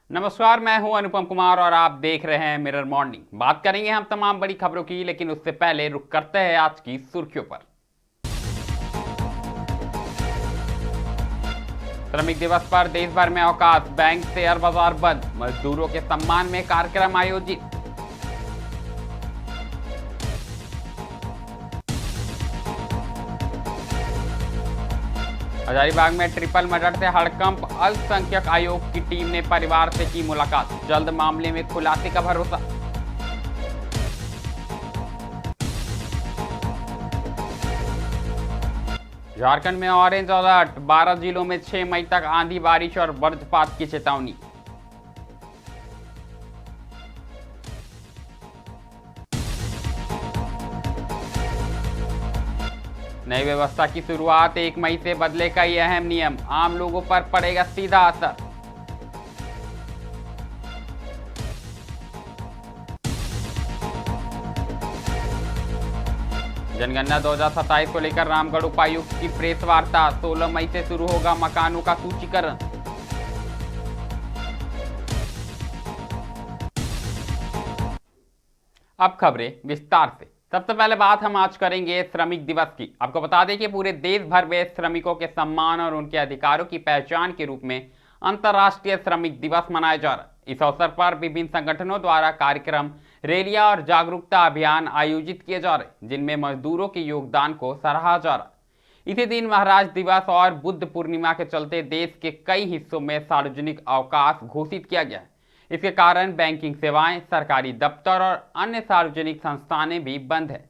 नमस्कार, मैं हूं अनुपम कुमार और आप देख रहे हैं मिरर मॉर्निंग। बात करेंगे हम तमाम बड़ी खबरों की, लेकिन उससे पहले रुक करते हैं आज की सुर्खियों पर। श्रमिक दिवस पर देश भर में अवकाश, बैंक शेयर बाजार बंद, मजदूरों के सम्मान में कार्यक्रम आयोजित। हजारीबाग में ट्रिपल मर्डर से हड़कंप, अल्पसंख्यक आयोग की टीम ने परिवार से की मुलाकात, जल्द मामले में खुलासे का भरोसा। झारखंड में ऑरेंज अलर्ट, 12 जिलों में 6 मई तक आंधी बारिश और वज्रपात की चेतावनी। नई व्यवस्था की शुरुआत, 1 मई से बदले कई अहम नियम, आम लोगों पर पड़ेगा सीधा असर। जनगणना 2027 को लेकर रामगढ़ उपायुक्त की प्रेस वार्ता, 16 मई से शुरू होगा मकानों का सूचीकरण। अब खबरें विस्तार से। सबसे पहले बात हम आज करेंगे श्रमिक दिवस की। आपको बता दें कि पूरे देश भर में श्रमिकों के सम्मान और उनके अधिकारों की पहचान के रूप में अंतर्राष्ट्रीय श्रमिक दिवस मनाया जा रहा है। इस अवसर पर विभिन्न संगठनों द्वारा कार्यक्रम, रैलियां और जागरूकता अभियान आयोजित किए जा रहे, जिनमें मजदूरों के योगदान को सराहा जा रहा है। इसी दिन महाराज दिवस और बुद्ध पूर्णिमा के चलते देश के कई हिस्सों में सार्वजनिक अवकाश घोषित किया गया है। इसके कारण बैंकिंग सेवाएं, सरकारी दफ्तर और अन्य सार्वजनिक संस्थानें भी बंद है।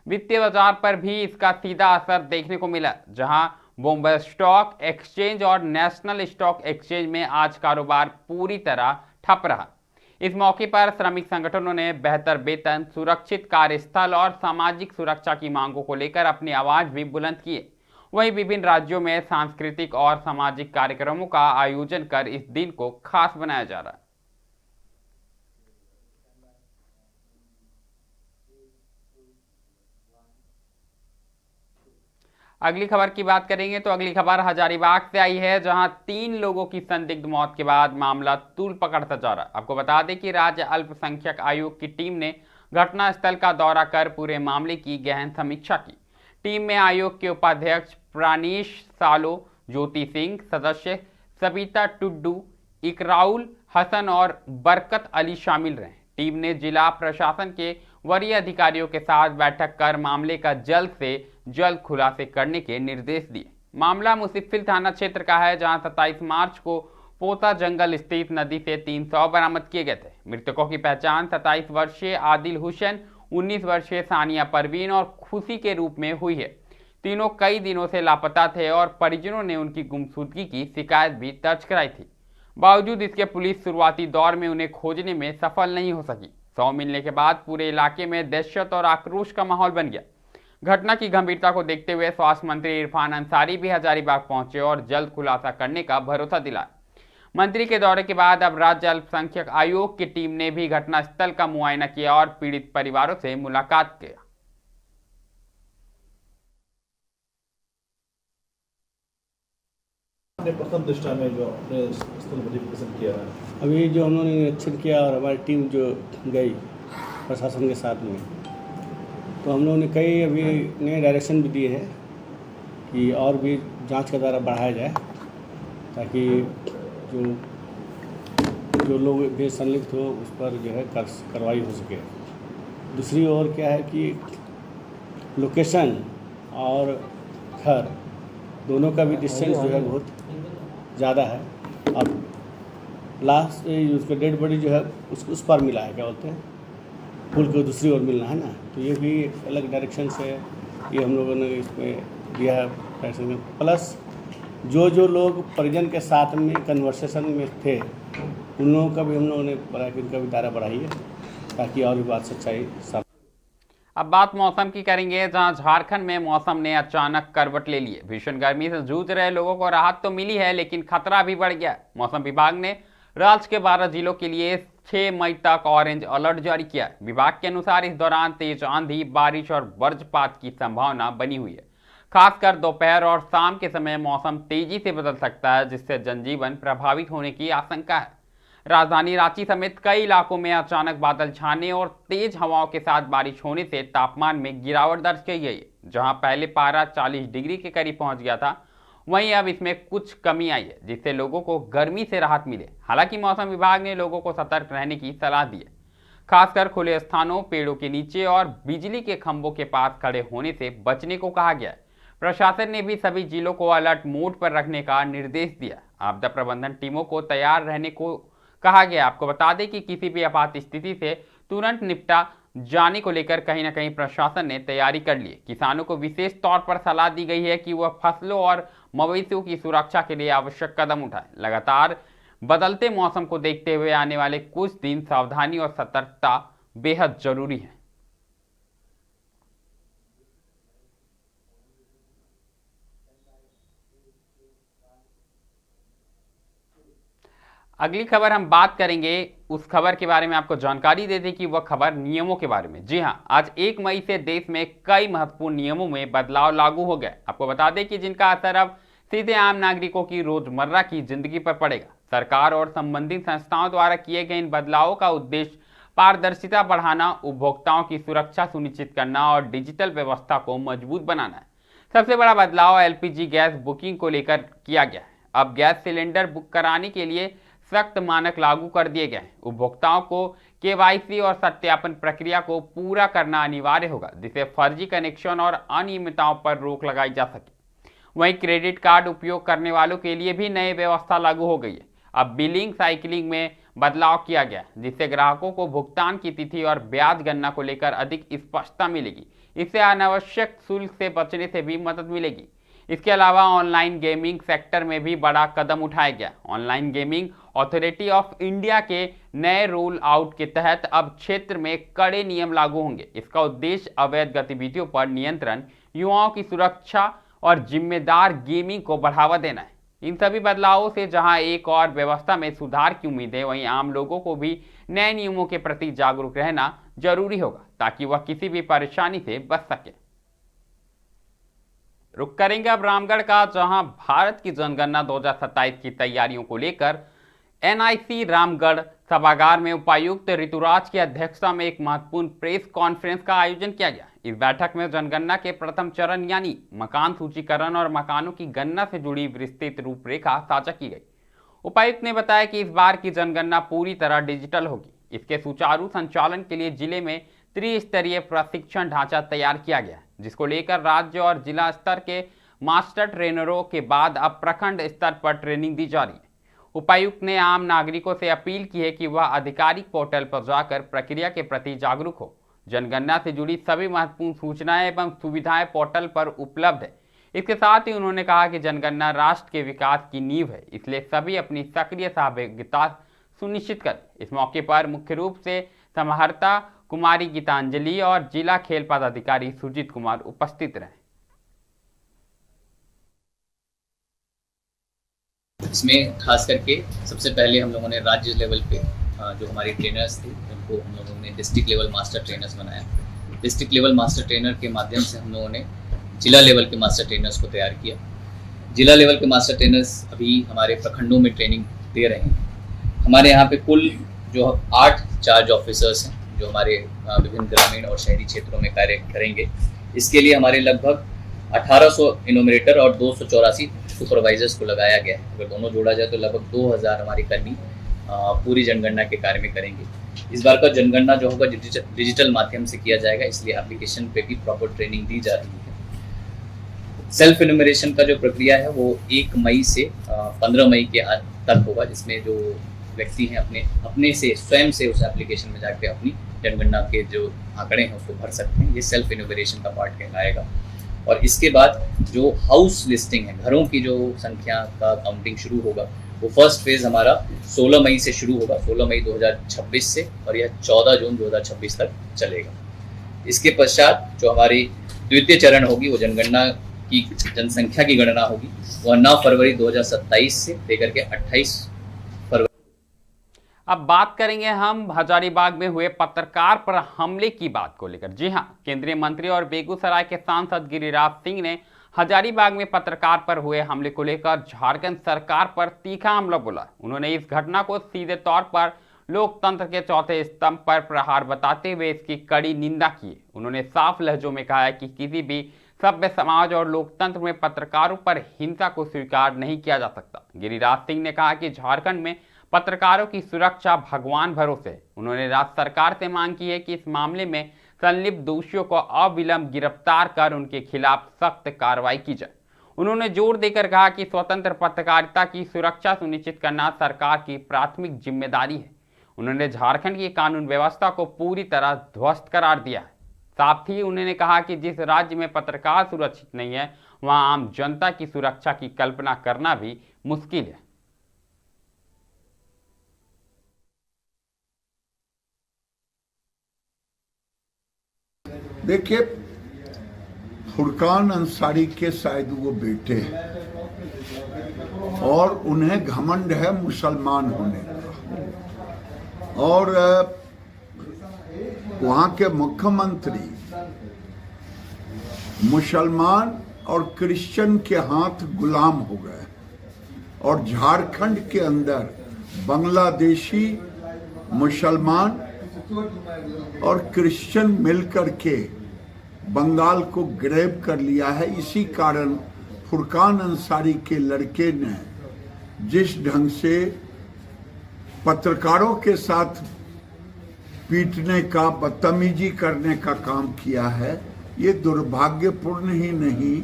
वित्तीय बाजार पर भी इसका सीधा असर देखने को मिला, जहां बॉम्बे स्टॉक एक्सचेंज और नेशनल स्टॉक एक्सचेंज में आज कारोबार पूरी तरह ठप रहा। इस मौके पर श्रमिक संगठनों ने बेहतर वेतन, सुरक्षित कार्यस्थल और सामाजिक सुरक्षा की मांगों को लेकर अपनी आवाज भी बुलंद किए। वहीं विभिन्न राज्यों में सांस्कृतिक और सामाजिक कार्यक्रमों का आयोजन कर इस दिन को खास बनाया जा रहा है। अगली खबर की बात करेंगे तो अगली खबर हजारीबाग से आई है, जहां 3 लोगों की संदिग्ध मौत के बाद मामला तूल पकड़ता जा रहा। आपको बता दें कि राज्य अल्पसंख्यक आयोग की टीम ने घटनास्थल का दौरा कर पूरे मामले की गहन समीक्षा की। टीम में आयोग के उपाध्यक्ष प्राणीश सालो, ज्योति सिंह, सदस्य सबिता टुड्डू, इकराउल हसन और बरकत अली शामिल रहे। टीम ने जिला प्रशासन के वरीय अधिकारियों के साथ बैठक कर मामले का जल्द से जल्द खुलासे करने के निर्देश दिए। मामला मुसिफिल थाना क्षेत्र का है, जहां 27 मार्च को पोता जंगल स्थित नदी से 300 बरामद किए गए थे। मृतकों की पहचान 27 वर्षीय आदिल हुसैन, 19 वर्षीय सानिया परवीन और खुशी के रूप में हुई है। तीनों कई दिनों से लापता थे और परिजनों ने उनकी गुमशुदगी की शिकायत भी दर्ज कराई थी। बावजूद इसके पुलिस शुरुआती दौर में उन्हें खोजने में सफल नहीं हो सकी। शव मिलने के बाद पूरे इलाके में दहशत और आक्रोश का माहौल बन गया। घटना की गंभीरता को देखते हुए स्वास्थ्य मंत्री इरफान अंसारी भी हजारीबाग पहुंचे और जल्द खुलासा करने का भरोसा दिलाया। मंत्री के दौरे के बाद अब राज्य अल्पसंख्यक आयोग की टीम ने भी घटनास्थल का मुआयना किया और पीड़ित परिवारों से मुलाकात किया। प्रथम दृष्टया में जो अपने स्थल वेरिफिकेशन किया है, अभी जो हम लोगों ने निरीक्षण किया और हमारी टीम जो गई प्रशासन के साथ में, तो हम लोगों ने कई अभी नए डायरेक्शन भी दिए हैं कि और भी जांच का दायरा बढ़ाया जाए, ताकि जो लोग भी संलिप्त हो उस पर जो है कार्रवाई हो सके। दूसरी ओर क्या है कि लोकेशन और घर दोनों का भी डिस्टेंस जो है बहुत ज़्यादा है। अब लास्ट उसका डेड बॉडी जो है उस पर मिला है, क्या बोलते हैं, पुल को दूसरी ओर मिलना है ना, तो ये भी एक अलग डायरेक्शन से ये हम लोगों ने इसमें दिया है डायरेक्शन में। प्लस जो लोग परिजन के साथ में कन्वर्सेशन में थे उन लोगों का भी हम लोगों ने पढ़ा कि उनका भी दायरा बढ़ाइए, ताकि और भी बात सच्चाई साफ। अब बात मौसम की करेंगे, जहां झारखंड में मौसम ने अचानक करवट ले ली है। भीषण गर्मी से जूझ रहे लोगों को राहत तो मिली है, लेकिन खतरा भी बढ़ गया। मौसम विभाग ने राज्य के 12 जिलों के लिए 6 मई तक ऑरेंज अलर्ट जारी किया। विभाग के अनुसार इस दौरान तेज आंधी, बारिश और वज्रपात की संभावना बनी हुई है। खासकर दोपहर और शाम के समय मौसम तेजी से बदल सकता है, जिससे जनजीवन प्रभावित होने की आशंका है। राजधानी रांची समेत कई इलाकों में अचानक बादल छाने और तेज हवाओं के साथ बारिश होने से तापमान में गिरावट दर्ज की गई है। जहां पहले पारा 40 डिग्री के करीब पहुंच गया था, वहीं अब इसमें कुछ कमी आई है, जिससे लोगों को गर्मी से राहत मिले। हालांकि मौसम विभाग ने लोगों को सतर्क रहने की सलाह दी है, खासकर खुले स्थानों, पेड़ों के नीचे और बिजली के खंभों के पास खड़े होने से बचने को कहा गया है। प्रशासन ने भी सभी जिलों को अलर्ट मोड पर रखने का निर्देश दिया। आपदा प्रबंधन टीमों को तैयार रहने को कहा गया। आपको बता दें कि किसी भी आपात स्थिति से तुरंत निपटा जाने को लेकर कहीं ना कहीं प्रशासन ने तैयारी कर ली है। किसानों को विशेष तौर पर सलाह दी गई है कि वह फसलों और मवेशियों की सुरक्षा के लिए आवश्यक कदम उठाएं। लगातार बदलते मौसम को देखते हुए आने वाले कुछ दिन सावधानी और सतर्कता बेहद जरूरी है। अगली खबर हम बात करेंगे उस खबर के बारे में, आपको जानकारी दे दें कि वह खबर नियमों के बारे में। जी हां, आज 1 मई से देश में कई महत्वपूर्ण नियमों में बदलाव लागू हो गए। आपको बता दें कि जिनका असर अब सीधे आम नागरिकों की रोजमर्रा की जिंदगी पर पड़ेगा। सरकार और संबंधित संस्थाओं द्वारा किए गए इन बदलावों का उद्देश्य पारदर्शिता बढ़ाना, उपभोक्ताओं की सुरक्षा सुनिश्चित करना और डिजिटल व्यवस्था को मजबूत बनाना है। सबसे बड़ा बदलाव एलपीजी गैस बुकिंग को लेकर किया गया है। अब गैस सिलेंडर बुक कराने के लिए सख्त मानक लागू कर दिए गए हैं। उपभोक्ताओं को केवाईसी और सत्यापन प्रक्रिया को पूरा करना अनिवार्य होगा, जिससे फर्जी कनेक्शन और अनियमितताओं पर रोक लगाई जा सके। वहीं क्रेडिट कार्ड उपयोग करने वालों के लिए भी नई व्यवस्था लागू हो गई है। अब बिलिंग साइकिलिंग में बदलाव किया गया, जिससे ग्राहकों को भुगतान की तिथि और ब्याज गणना को लेकर अधिक स्पष्टता मिलेगी। इससे अनावश्यक शुल्क से बचने से भी मदद मिलेगी। इसके अलावा ऑनलाइन गेमिंग सेक्टर में भी बड़ा कदम उठाया गया। Online gaming authority of India के नए रोल आउट के तहत अब क्षेत्र में कड़े नियम लागू होंगे। इसका उद्देश्य अवैध गतिविधियों पर नियंत्रण, युवाओं की सुरक्षा और जिम्मेदार गेमिंग को बढ़ावा देना है। इन सभी बदलावों से जहां एक और व्यवस्था में सुधार की उम्मीद है, वहीं आम लोगों को भी नए नियमों के प्रति जागरूक रहना जरूरी होगा, ताकि वह किसी भी परेशानी से बच सके। रुक करेंगे अब रामगढ़ का, जहां भारत की जनगणना 2027 की तैयारियों को लेकर एनआईसी रामगढ़ सभागार में उपायुक्त ऋतुराज की अध्यक्षता में एक महत्वपूर्ण प्रेस कॉन्फ्रेंस का आयोजन किया गया। इस बैठक में जनगणना के प्रथम चरण यानी मकान सूचीकरण और मकानों की गणना से जुड़ी विस्तृत रूपरेखा साझा की गई। उपायुक्त ने बताया कि इस बार की जनगणना पूरी तरह डिजिटल होगी। इसके सुचारू संचालन के लिए जिले में त्रिस्तरीय प्रशिक्षण ढांचा तैयार किया गया, जिसको लेकर राज्य और जिला स्तर के मास्टर ट्रेनरों के बाद अब प्रखंड स्तर पर ट्रेनिंग दी जा रही है। उपायुक्त ने आम नागरिकों से अपील की है कि वह आधिकारिक पोर्टल पर जाकर प्रक्रिया के प्रति जागरूक हो। जनगणना से जुड़ी सभी महत्वपूर्ण सूचनाएं एवं सुविधाएं पोर्टल पर उपलब्ध है। इसके साथ ही उन्होंने कहा कि जनगणना राष्ट्र के विकास की नींव है, इसलिए सभी अपनी सक्रिय सहभागिता सुनिश्चित करें। इस मौके पर मुख्य रूप से समाहर्ता कुमारी गीतांजलि और जिला खेल पदाधिकारी सुजीत कुमार उपस्थित रहे। इसमें खास करके सबसे पहले हम लोगों ने राज्य लेवल पे जो हमारे ट्रेनर्स थे उनको हम लोगों ने डिस्ट्रिक्ट लेवल मास्टर ट्रेनर्स बनाया। डिस्ट्रिक्ट लेवल मास्टर ट्रेनर के माध्यम से हम लोगों ने जिला लेवल के मास्टर ट्रेनर्स को तैयार किया। जिला लेवल के मास्टर ट्रेनर्स अभी हमारे प्रखंडों में ट्रेनिंग दे रहे हैं। हमारे यहाँ पे कुल जो 8 चार्ज ऑफिसर्स हैं जो हमारे विभिन्न ग्रामीण और शहरी क्षेत्रों में कार्य करेंगे। इसके लिए हमारे लगभग 1800 इनोमिनेटर और 284 सुपरवाइजर्स को लगाया गया है। अगर दोनों जोड़ा जाए तो लगभग 2000 हमारे कर्मी पूरी जनगणना के कार्य में करेंगे। इस बार का जनगणना जो होगा डिजिटल माध्यम से किया जाएगा, इसलिए एप्लीकेशन पे भी प्रॉपर ट्रेनिंग दी जा रही है। सेल्फ इन्यूमरेशन का जो प्रक्रिया है वो 1 मई से 15 मई के तक होगा, जिसमें जो व्यक्ति हैं अपने से स्वयं से उस एप्लीकेशन में जाकर अपनी जनगणना के जो आंकड़े हैं उसको भर सकते हैं। ये सेल्फ इन्यूमरेशन का पार्ट कहलाएगा। और इसके बाद जो हाउस लिस्टिंग है, घरों की जो संख्या का काउंटिंग शुरू होगा, वो फर्स्ट फेज हमारा 16 मई से शुरू होगा, 16 मई 2026 से, और यह 14 जून 2026 तक चलेगा। इसके पश्चात जो हमारी द्वितीय चरण होगी वो जनगणना की जनसंख्या की गणना होगी, वह 9 फरवरी 2027 से लेकर के 28 फरवरी। अब बात करेंगे हम हजारीबाग में हुए पत्रकार पर हमले की बात को लेकर। जी हां, केंद्रीय मंत्री और बेगूसराय के सांसद गिरिराज सिंह ने हजारीबाग में पत्रकार पर हुए हमले को लेकर झारखंड सरकार पर तीखा हमला बोला। उन्होंने इस घटना को सीधे तौर पर लोकतंत्र के चौथे स्तंभ पर प्रहार बताते हुए इसकी कड़ी निंदा की। उन्होंने साफ लहजों में कहा है कि किसी भी सभ्य समाज और लोकतंत्र में पत्रकारों पर हिंसा को स्वीकार नहीं किया जा सकता। गिरिराज सिंह ने कहा कि झारखंड में पत्रकारों की सुरक्षा भगवान भरोसे है। उन्होंने राज्य सरकार से मांग की है कि इस मामले में संलिप्त दोषियों को अविलंब गिरफ्तार कर उनके खिलाफ सख्त कार्रवाई की जाए। उन्होंने जोर देकर कहा कि स्वतंत्र पत्रकारिता की सुरक्षा सुनिश्चित करना सरकार की प्राथमिक जिम्मेदारी है। उन्होंने झारखंड की कानून व्यवस्था को पूरी तरह ध्वस्त करार दिया है। साथ ही उन्होंने कहा कि जिस राज्य में पत्रकार सुरक्षित नहीं है, वहां आम जनता की सुरक्षा की कल्पना करना भी मुश्किल है। देखिए, फुरकान अंसारी के शायद वो बेटे हैं और उन्हें घमंड है मुसलमान होने का, और वहाँ के मुख्यमंत्री मुसलमान और क्रिश्चियन के हाथ गुलाम हो गए और झारखंड के अंदर बांग्लादेशी, मुसलमान और क्रिश्चियन मिलकर के बंगाल को ग्रैब कर लिया है। इसी कारण फुरकान अंसारी के लड़के ने जिस ढंग से पत्रकारों के साथ पीटने का, बदतमीजी करने का काम किया है, ये दुर्भाग्यपूर्ण ही नहीं।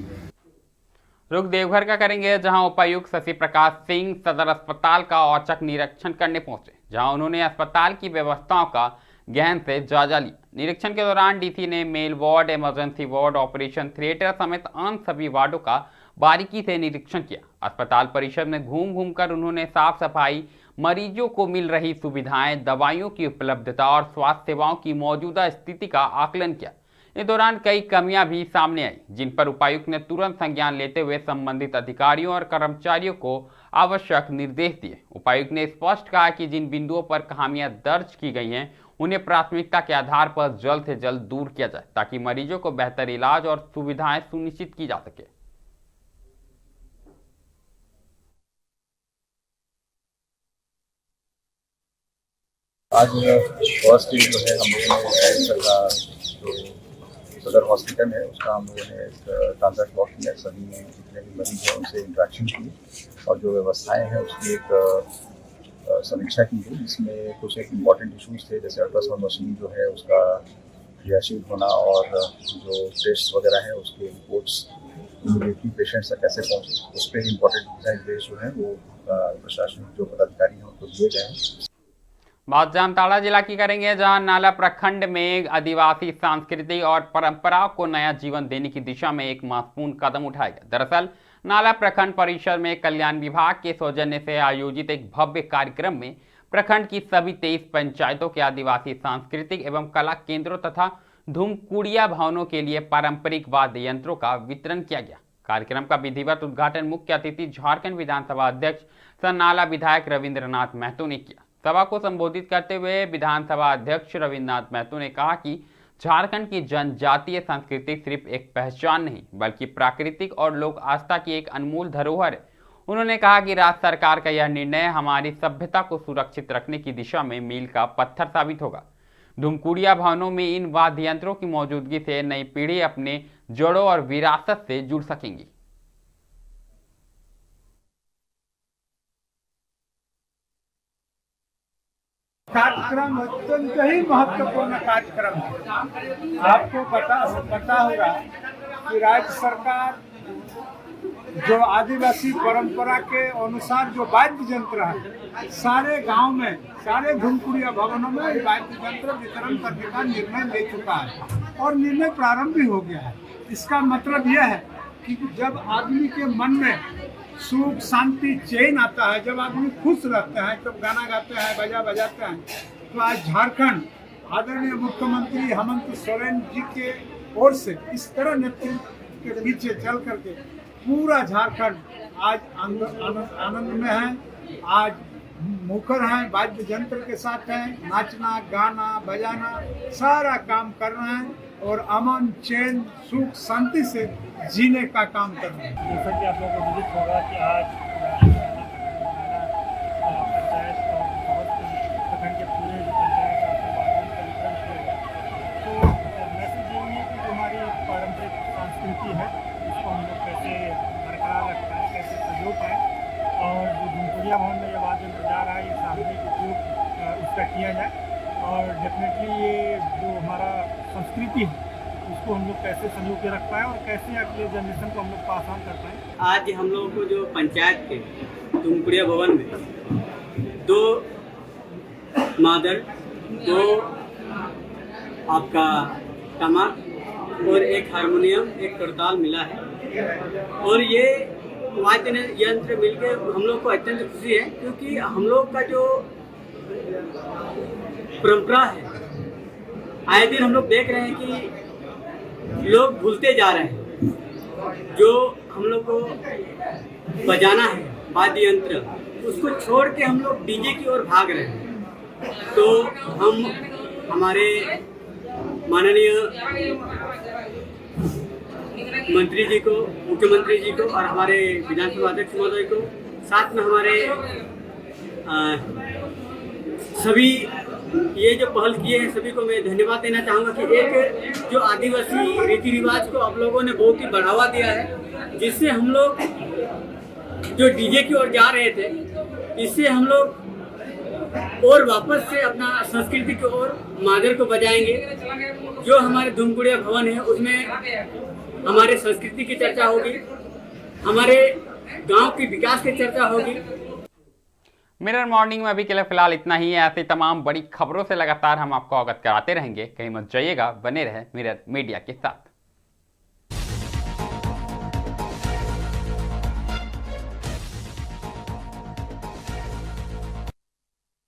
रुख देवघर का करेंगे, जहां उपायुक्त शशि प्रकाश सिंह सदर अस्पताल का औचक निरीक्षण करने पहुंचे, जहां उन्होंने अस्पताल की व्यवस्थाओं का गहन से जायजा लिया। निरीक्षण के दौरान डीसी ने male ward, emergency ward, operation theatre समेत अन्य सभी वार्डों का बारीकी से निरीक्षण किया। अस्पताल परिसर में घूम घूमकर उन्होंने साफ सफाई, मरीजों को मिल रही सुविधाएं, दवाइयों की उपलब्धता और स्वास्थ्य सेवाओं की मौजूदा स्थिति का आकलन किया। इस दौरान कई कमियां भी सामने आई, जिन पर उपायुक्त ने तुरंत संज्ञान लेते हुए संबंधित अधिकारियों और कर्मचारियों को आवश्यक निर्देश दिए। उपायुक्त ने स्पष्ट कहा कि जिन बिंदुओं पर खामियां दर्ज की गई हैं, उन्हें प्राथमिकता के आधार पर जल्द से जल्द दूर किया जाए, ताकि मरीजों को बेहतर इलाज और सुविधाएं सुनिश्चित की जा सके। आज फर्स्ट डे जो है हम लोगों ने सरकार जो सदर हॉस्पिटल है उसका हम लोगों ने ट्रांसलेट वॉक किया, सभी जितने भी मरीज हैं उनसे इंटरेक्शन की और जो व्यवस्थाएं हैं उसकी एक समीक्षा की गई, जिसमें कुछ एक इम्पॉर्टेंट इशूज़ थे, जैसे अल्ट्रासाउंड मशीन जो है उसका क्रियाशील होना और जो टेस्ट वगैरह है उसके रिपोर्ट्स इमीडिएटली पेशेंट्स तक कैसे पहुँचे, उस पर इम्पॉर्टेंट निर्देश जो है वो प्रशासनिक जो पदाधिकारी हैं उनको दिए गए हैं। बात जामताड़ा जिला की करेंगे, जहां नाला प्रखंड में आदिवासी संस्कृति और परंपराओं को नया जीवन देने की दिशा में एक महत्वपूर्ण कदम उठाया गया। दरअसल नाला प्रखंड परिसर में कल्याण विभाग के सौजन्य से आयोजित एक भव्य कार्यक्रम में प्रखंड की सभी 23 पंचायतों के आदिवासी सांस्कृतिक एवं कला केंद्रों तथा धूमकुड़िया भवनों के लिए पारंपरिक वाद्य यंत्रों का वितरण किया गया। कार्यक्रम का विधिवत उद्घाटन मुख्य अतिथि झारखंड विधानसभा अध्यक्ष सह नाला विधायक रविंद्रनाथ महतो ने किया। सभा को संबोधित करते हुए विधानसभा अध्यक्ष रविंद्रनाथ महतो ने कहा कि झारखंड की जनजातीय संस्कृति सिर्फ एक पहचान नहीं, बल्कि प्राकृतिक और लोक आस्था की एक अनमोल धरोहर है। उन्होंने कहा कि राज्य सरकार का यह निर्णय हमारी सभ्यता को सुरक्षित रखने की दिशा में मील का पत्थर साबित होगा। धूमकुड़िया भवनों में इन वाद्य यंत्रों की मौजूदगी से नई पीढ़ी अपने जड़ों और विरासत से जुड़ सकेंगी। कार्यक्रम अत्यंत ही महत्वपूर्ण कार्यक्रम है। आपको पता होगा कि राज्य सरकार जो आदिवासी परंपरा के अनुसार जो वाद्य यंत्र है, सारे गांव में, सारे धूमकुड़िया भवनों में वाद्य यंत्र वितरण करने का निर्णय ले चुका है और निर्णय प्रारंभ भी हो गया है। इसका मतलब यह है कि जब आदमी के मन में सुख, शांति, चैन आता है, जब आदमी खुश रहते हैं, जब गाना गाते हैं, बजा बजाते हैं, तो आज झारखंड आदरणीय मुख्यमंत्री हेमंत सोरेन जी के ओर से इस तरह नेतृत्व के पीछे चल करके पूरा झारखंड आज आनंद में है। आज मुखर हैं, वाद्य यंत्र के साथ हैं, नाचना गाना बजाना सारा काम करना है और अमन चैन सुख शांति से जीने का काम करना है। जैसा कि आप लोगों को विदित होगा कि आज पंचायत और बहुत प्रखंड के पूरे जो पंचायत कार्यक्रम किया गया, तो मैसेज यही है कि जो हमारी पारंपरिक संस्कृति है उसको हम लोग कैसे बरकरार रखना है, कैसे सहयोग है, और जो धुमपुरिया भवन में ये वाद्य यंत्र जा रहा है ये सार्वजनिक उपयोग उसका किया जाए, और डेफिनेटली ये जो हमारा संस्कृति है उसको हम लोग कैसे संजो के रख पाएँ और कैसे अगले जनरेशन को हम लोग पास ऑन कर पाएँ। आज हम लोगों को जो पंचायत के धुमपुरिया भवन में 2 मादल, 2 आपका टमाक और 1 हारमोनियम, 1 करताल मिला है, और ये वाद्य यंत्र मिलके हम लोग को अत्यंत खुशी है, क्योंकि हम लोग का जो परंपरा है आए दिन हम लोग देख रहे हैं कि लोग भूलते जा रहे हैं। जो हम लोग को बजाना है वाद्य यंत्र उसको छोड़ के हम लोग डीजे की ओर भाग रहे हैं। तो हम हमारे माननीय मंत्री जी को, मुख्यमंत्री जी को और हमारे विधानसभा अध्यक्ष महोदय को, साथ में हमारे सभी ये जो पहल किए हैं सभी को मैं धन्यवाद देना चाहूँगा कि एक जो आदिवासी रीति रिवाज को आप लोगों ने बहुत ही बढ़ावा दिया है, जिससे हम लोग जो डीजे की ओर जा रहे थे इससे हम लोग और वापस से अपना संस्कृति की ओर मादर को बजाएंगे। जो हमारे धुमपुरिया भवन है उसमें हमारे संस्कृति की चर्चा होगी, हमारे गांव के विकास की चर्चा होगी। मिरर मॉर्निंग में अभी के लिए फिलहाल इतना ही है। ऐसे तमाम बड़ी खबरों से लगातार हम आपको अवगत कराते रहेंगे। कहीं मत जाइएगा, बने रहे मिरर मीडिया के साथ।